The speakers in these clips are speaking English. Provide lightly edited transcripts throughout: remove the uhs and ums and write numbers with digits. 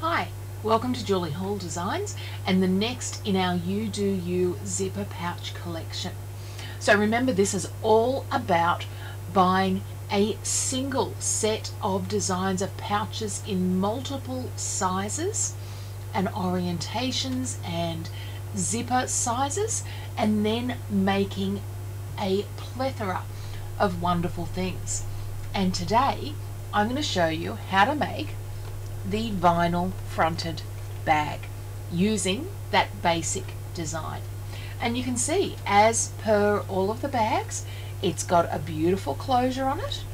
Hi, welcome to Julie Hall Designs and the next in our YouDoYou Zipper Pouch collection. So remember, this is all about buying a single set of designs of pouches in multiple sizes and orientations and zipper sizes, and then making a plethora of wonderful things. And today I'm going to show you how to make the vinyl fronted bag using that basic design. And you can see, as per all of the bags, it's got a beautiful closure on it.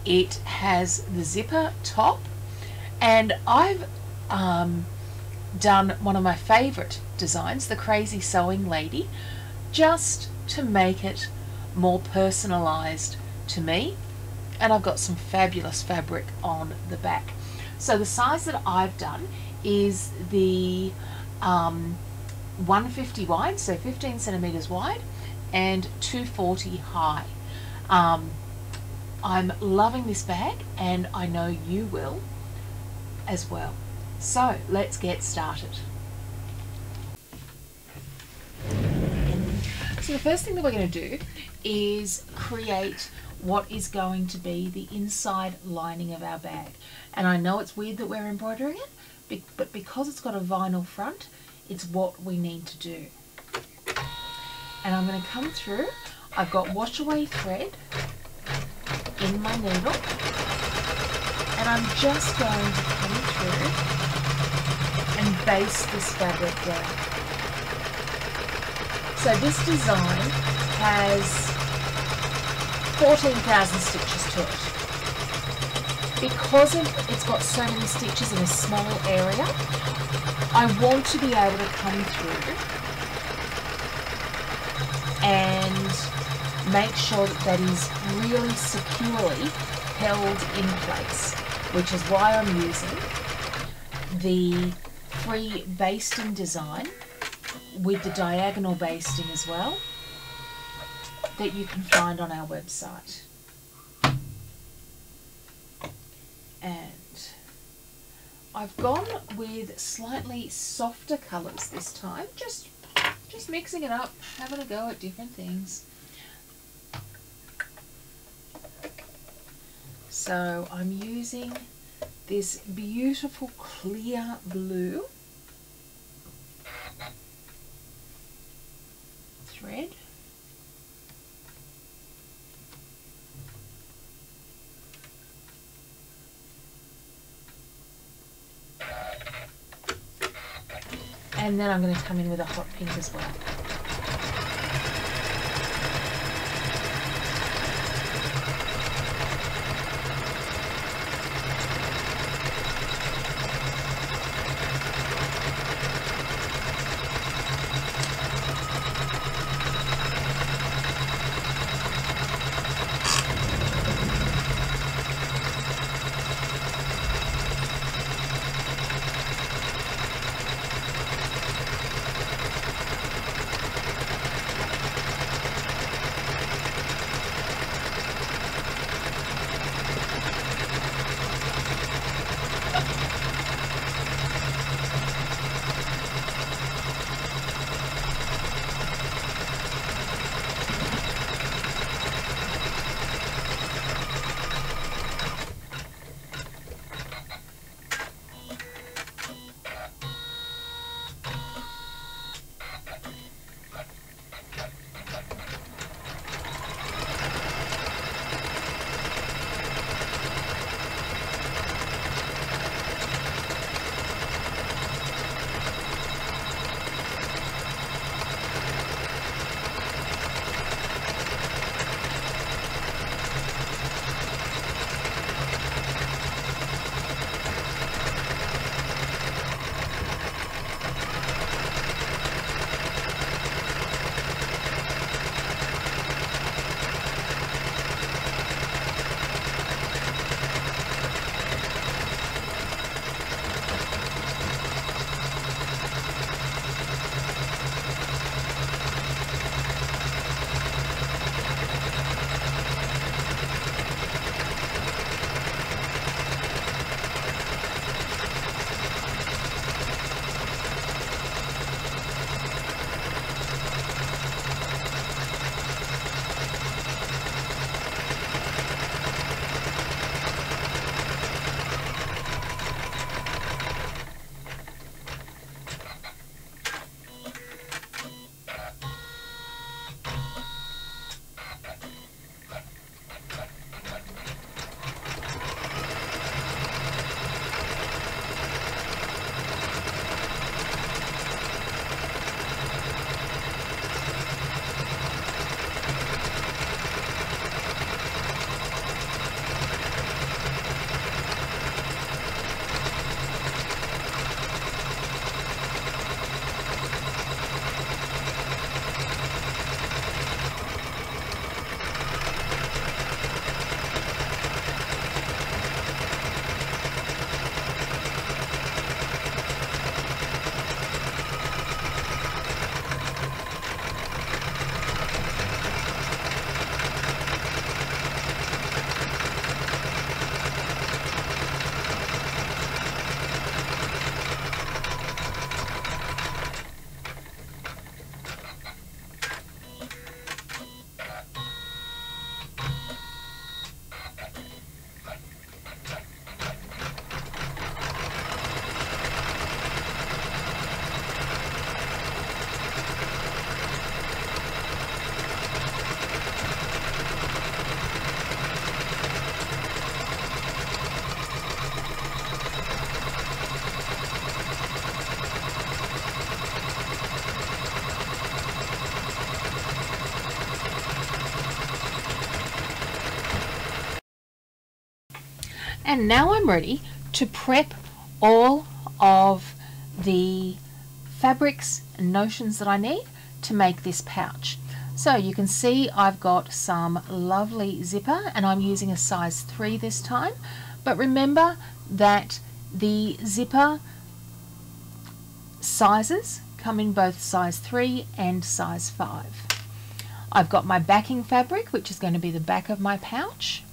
It has the zipper top, and I've done one of my favorite designs, the Crazy Sewing Lady, just to make it more personalized to me. And I've got some fabulous fabric on the back. So the size that I've done is the 150 wide, so 15 centimeters wide, and 240 high. I'm loving this bag, and I know you will as well. So let's get started. So the first thing that we're going to do is create what is going to be the inside lining of our bag. And I know it's weird that we're embroidering it, but because it's got a vinyl front, it's what we need to do. And I'm going to come through. I've got Washaway Thread in my needle, and I'm just going to come through and baste this fabric down. So this design has 14,000 stitches to it. Because it's got so many stitches in a small area, I want to be able to come through and make sure that that is really securely held in place, which is why I'm using the free basting design with the diagonal basting as well, that you can find on our website. And I've gone with slightly softer colours this time, just mixing it up, having a go at different things. So I'm using this beautiful clear blue thread. And then I'm going to come in with a hot pink as well. And now I'm ready to prep all of the fabrics and notions that I need to make this pouch. So you can see I've got some lovely zipper, and I'm using a size 3 this time, but remember that the zipper sizes come in both size 3 and size 5. I've got my backing fabric, which is going to be the back of my pouch.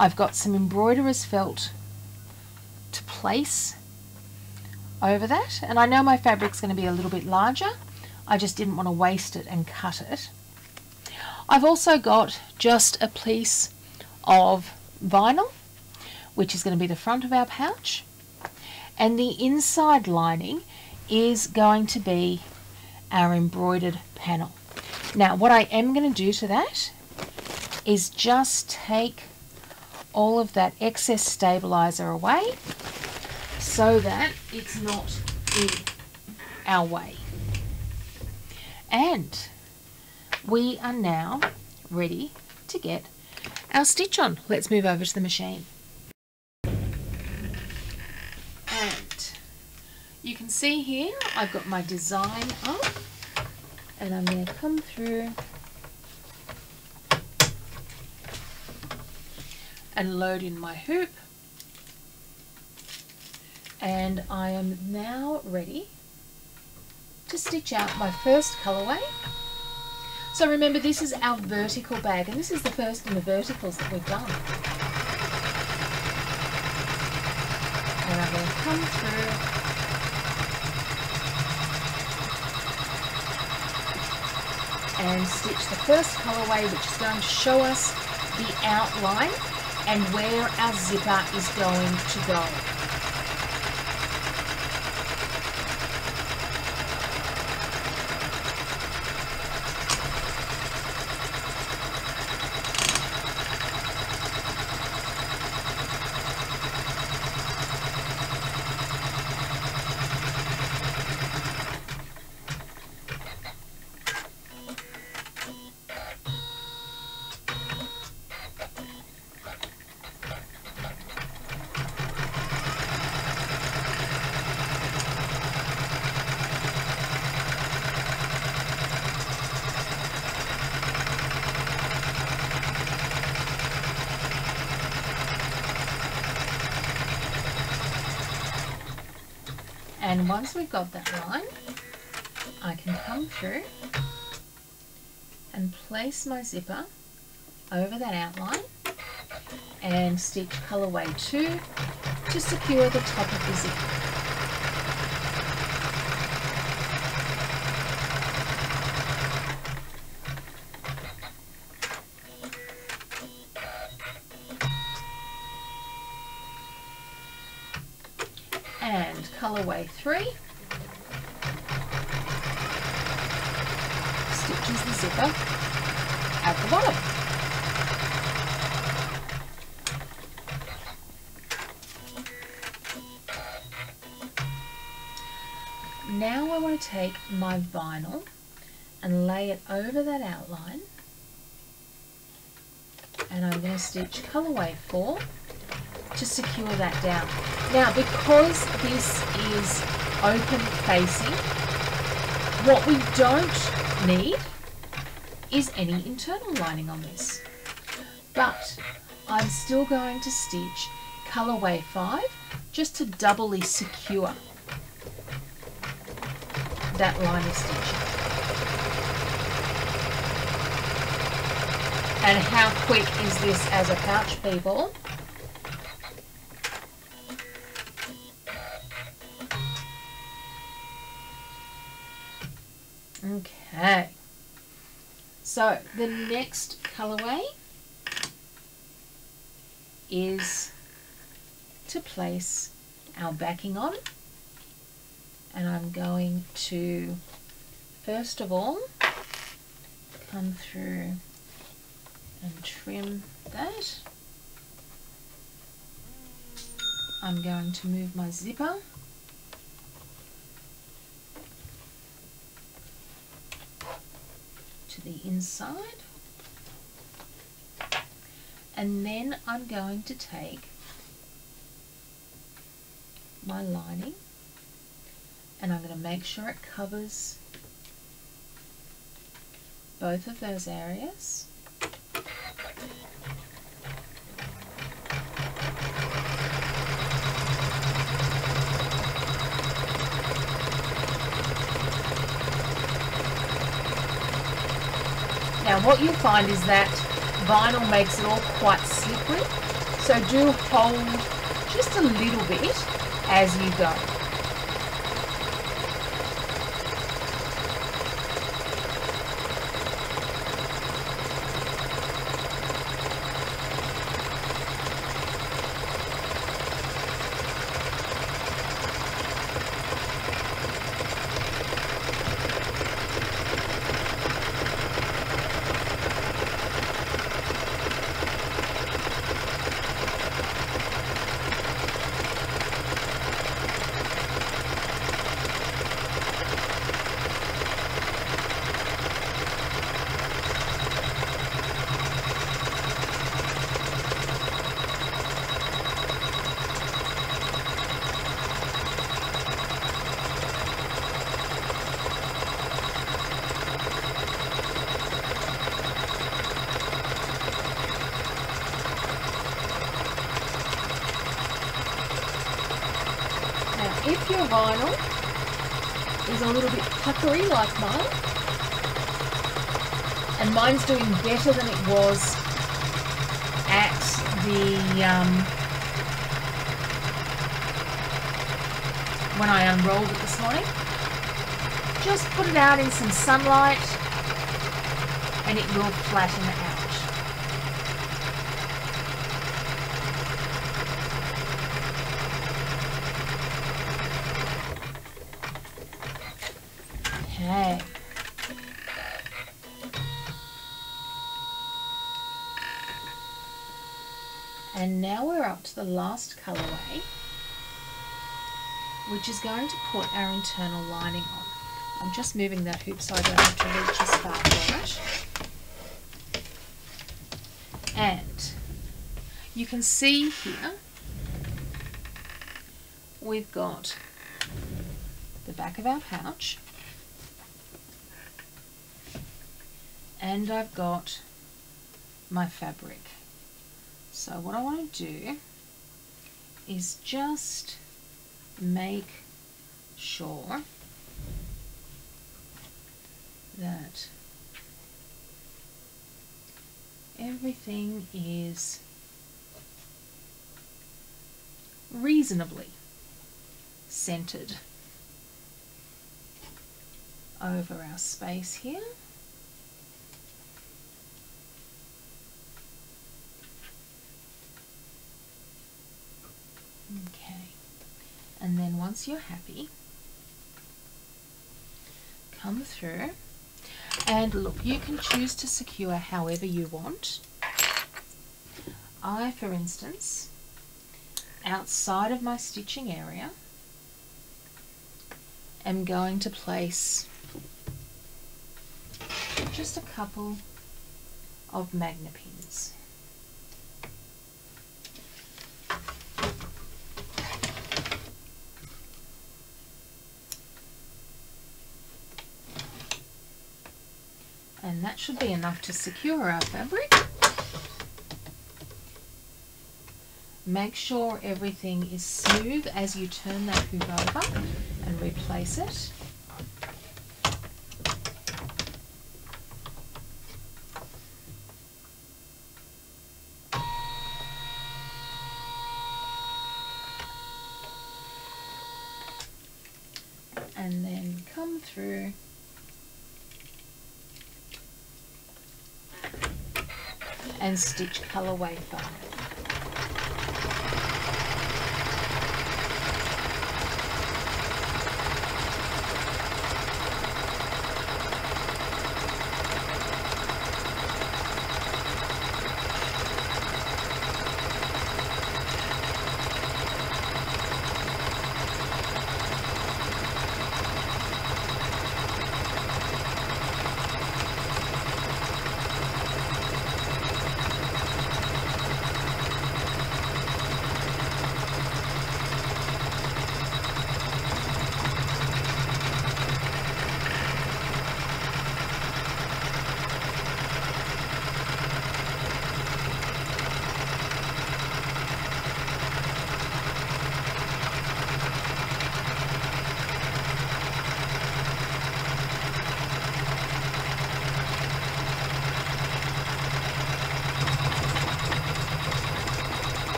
I've got some embroiderer's felt to place over that, and I know my fabric's going to be a little bit larger. I just didn't want to waste it and cut it. I've also got just a piece of vinyl, which is going to be the front of our pouch, and the inside lining is going to be our embroidered panel. Now what I am going to do to that is just take all of that excess stabilizer away so that it's not in our way. And we are now ready to get our stitch on. Let's move over to the machine. And you can see here I've got my design up, and I'm going to come through and load in my hoop, and I am now ready to stitch out my first colorway. So remember, this is our vertical bag, and this is the first in the verticals that we've done. And I'm going to come through and stitch the first colorway, which is going to show us the outline and where our zipper is going to go. And once we've got that line, I can come through and place my zipper over that outline and stitch colorway 2 to secure the top of the zipper. And colorway 3 stitches the zipper at the bottom. Now I want to take my vinyl and lay it over that outline, and I'm going to stitch colorway 4 to secure that down. Now, because this is open facing, what we don't need is any internal lining on this. But I'm still going to stitch colorway 5 just to doubly secure that line of stitching. And how quick is this as a pouch, people? Okay, so the next colorway is to place our backing on, and I'm going to first of all come through and trim that. I'm going to move my zipper to the inside, and then I'm going to take my lining, and I'm going to make sure it covers both of those areas. Now what you'll find is that vinyl makes it all quite slippery, so do hold just a little bit as you go. If your vinyl is a little bit puckery like mine, and mine's doing better than it was at the when I unrolled it this morning, just put it out in some sunlight and it will flatten out. Okay. And now we're up to the last colorway, which is going to put our internal lining on. I'm just moving that hoop so I don't have to reach as far for it. And you can see here we've got the back of our pouch, and I've got my fabric. So what I want to do is just make sure that everything is reasonably centered over our space here. Okay, and then once you're happy, come through and look, you can choose to secure however you want. I, for instance, outside of my stitching area, am going to place just a couple of Magna Pins. And that should be enough to secure our fabric. Make sure everything is smooth as you turn that hoop over and replace it. And then come through and stitch colorway 5.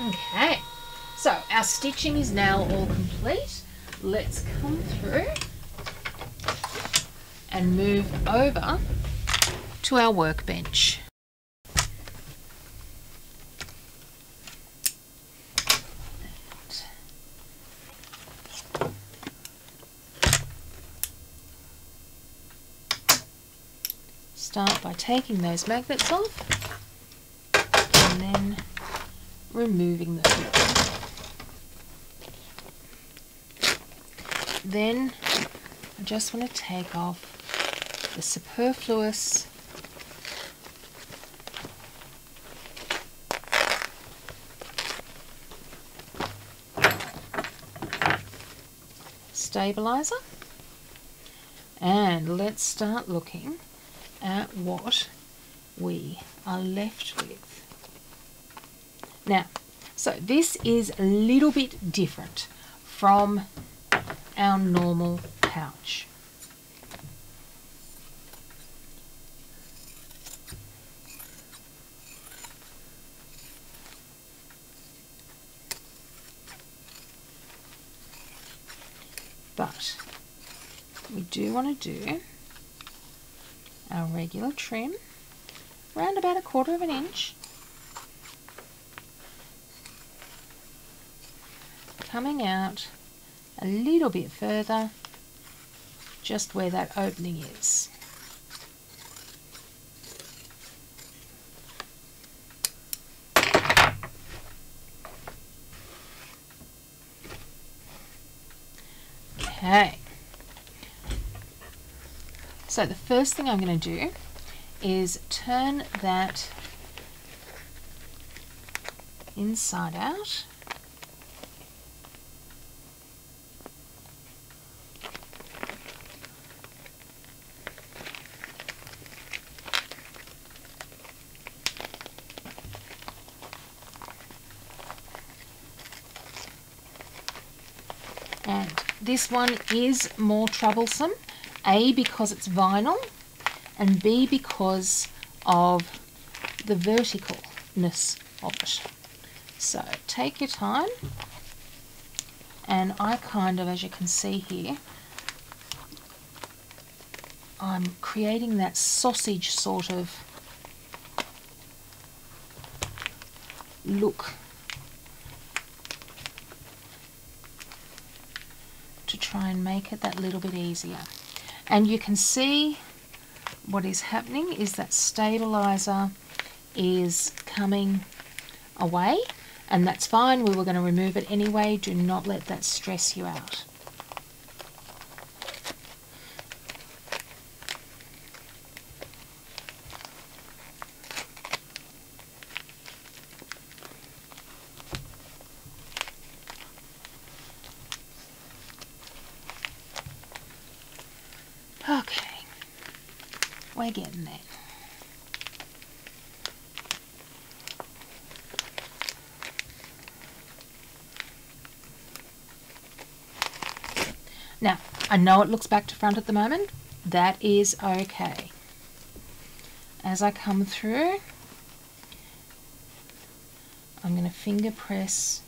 Okay, so our stitching is now all complete. Let's come through and move over to our workbench. Start by taking those magnets off and then removing the hook. Then I just want to take off the superfluous stabilizer, and let's start looking at what we are left with. Now, so this is a little bit different from our normal pouch. But we do want to do our regular trim around about 1/4 of an inch, coming out a little bit further just where that opening is. Okay, so the first thing I'm going to do is turn that inside out. And this one is more troublesome, A, because it's vinyl, and B, because of the verticalness of it. So take your time, and I kind of, as you can see here, I'm creating that sausage sort of look to try and make it that little bit easier. And you can see what is happening is that stabilizer is coming away, and that's fine. We were going to remove it anyway. Do not let that stress you out. Okay, we're getting there. Now, I know it looks back to front at the moment. That is okay. As I come through, I'm going to finger press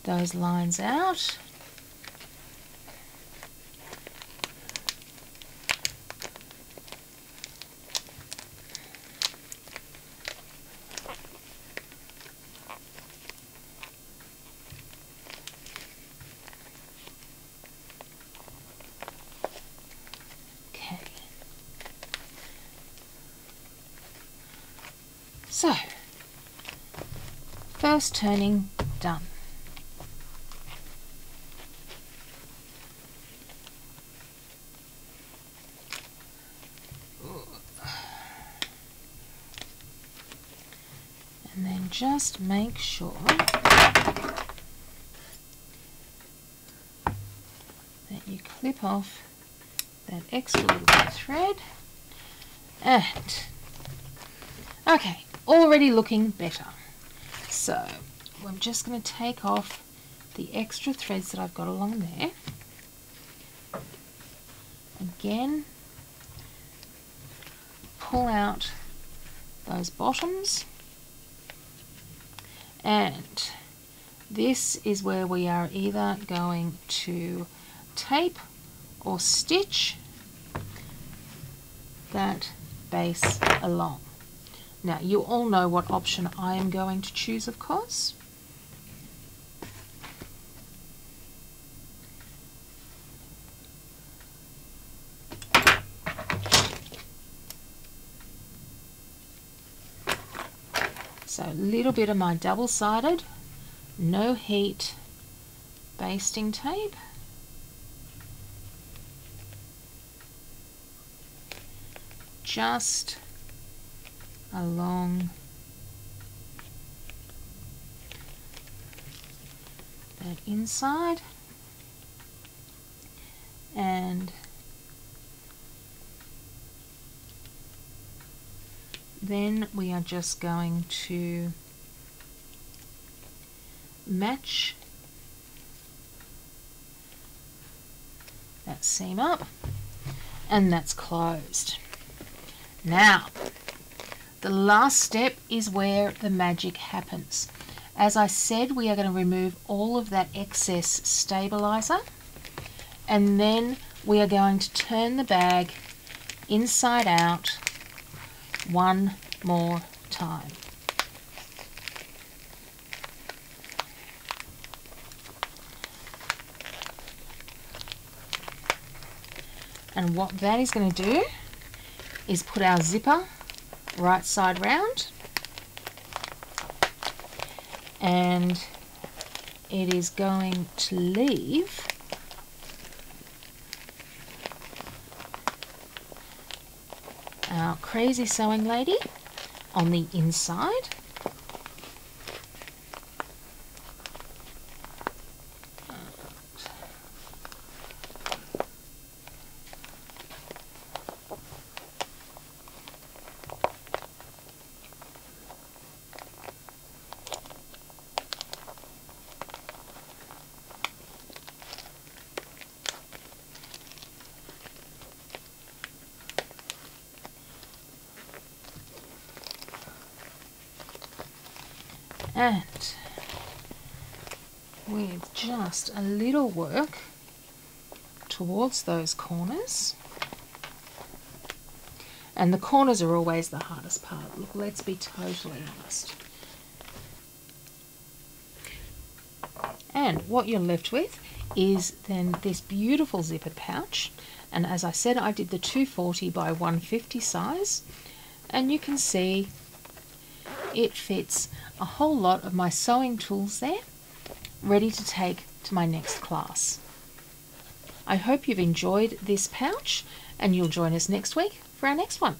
those lines out. So, first turning done. And then just make sure that you clip off that extra little bit of thread. And, okay, already looking better. So I'm just going to take off the extra threads that I've got along there. Again, pull out those bottoms, and this is where we are either going to tape or stitch that base along. Now you all know what option I am going to choose, of course. So a little bit of my double-sided, no heat basting tape. Just along that inside, and then we are just going to match that seam up, and that's closed. Now, the last step is where the magic happens. As I said, we are going to remove all of that excess stabilizer, and then we are going to turn the bag inside out one more time. And what that is going to do is put our zipper right side round, and it is going to leave our crazy sewing lady on the inside. And with just a little work towards those corners, and the corners are always the hardest part. Look, let's be totally honest. And what you're left with is then this beautiful zippered pouch. And as I said, I did the 240 by 150 size, and you can see it fits a whole lot of my sewing tools there, ready to take to my next class. I hope you've enjoyed this pouch, and you'll join us next week for our next one.